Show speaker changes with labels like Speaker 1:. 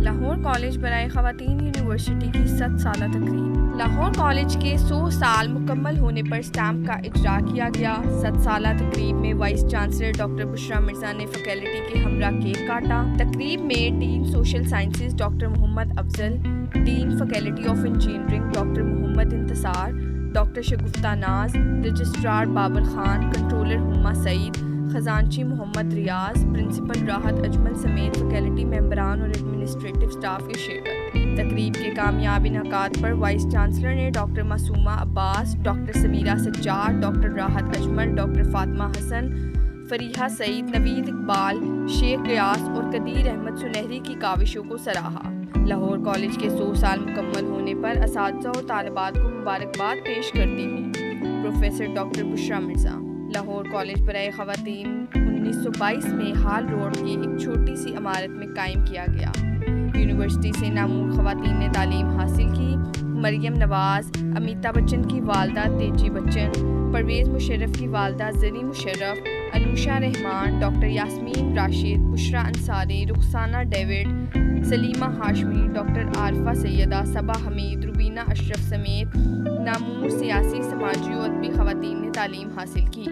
Speaker 1: Lahore college برائے خواتین university کی 7 سالہ تقریب۔ لاہور کالج کے 100 سال مکمل ہونے پر اسٹیمپ کا اجرا کیا گیا۔ 7 سالہ تقریب میں vice chancellor doctor Bushra Mirza نے فیکلٹی کے ہمراہ کیک کاٹا۔ تقریب میں dean social sciences doctor Muhammad Afzal, dean faculty of engineering doctor Muhammad Intisar, doctor Shagufta Naz, registrar Babar Khan, controller Huma Saeed, خزانچی Muhammad Riyadh, principal راحت اجمل سمیت فیکلٹی ممبران اور ایڈمنسٹریٹو سٹاف کی شرکت۔ تقریب کے کامیاب انعقاد پر وائس چانسلر نے ڈاکٹر معصومہ عباس، ڈاکٹر سمیرہ سجاد، ڈاکٹر راحت اجمل، ڈاکٹر فاطمہ حسن، فریحہ سعید، نوید اقبال، شیخ ریاض اور قدیر احمد سنہری کی کاوشوں کو سراہا۔ لاہور کالج کے 100 سال مکمل ہونے پر اساتذہ اور طالبات کو مبارکباد پیش کرتی ہوئی professor doctor Bushra Mirza. Lahore college برائے خواتین 1922 میں ہال روڈ کی ایک چھوٹی سی عمارت میں قائم کیا گیا۔ یونیورسٹی سے نامور خواتین نے تعلیم حاصل کی۔ مریم نواز، امیتابھ بچن کی والدہ تیجی بچن، پرویز مشرف کی والدہ Zari Musharraf, Anusha Rahman, doctor Yasmin Rashid, Bushra Ansari, Rukhsana David, Saleema Hashmi, doctor Arifa Syeda, Saba Hameed, Rubina Ashraf سمیت نامور سیاسی، سماجی و ادبی خواتین نے تعلیم حاصل کی۔